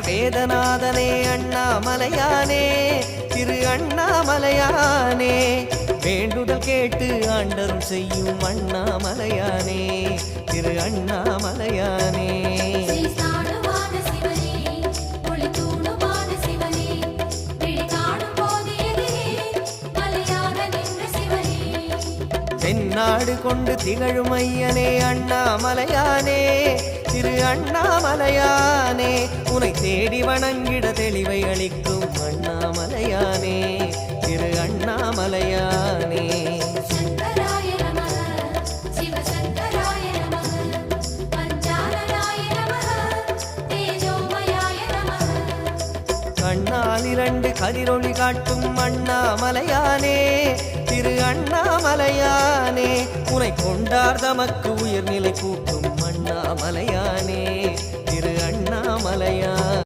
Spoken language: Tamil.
வேதநாதனே அண்ணாமலையானே திரு அண்ணாமலையானே வேண்டுதல் கேட்டு ஆண்டருள் செய்யும் அண்ணாமலையானே திரு அண்ணாமலையானே தென்னாடு கொண்டு திகழும் ஐயனே அண்ணாமலையானே திரு அண்ணாமலையானே உனை தேடி வணங்கிட தெளிவை அளிக்கும் அண்ணாமலையானே திரு அண்ணாமலையானே கண்ணால் இரண்டு கதிரொளி காட்டும் அண்ணாமலையானே திரு அண்ணாமலையானே உனை கொண்டார் தமக்கு உயர்நிலை கூட்டும் அண்ணாமலையானே திரு அண்ணாமலையானே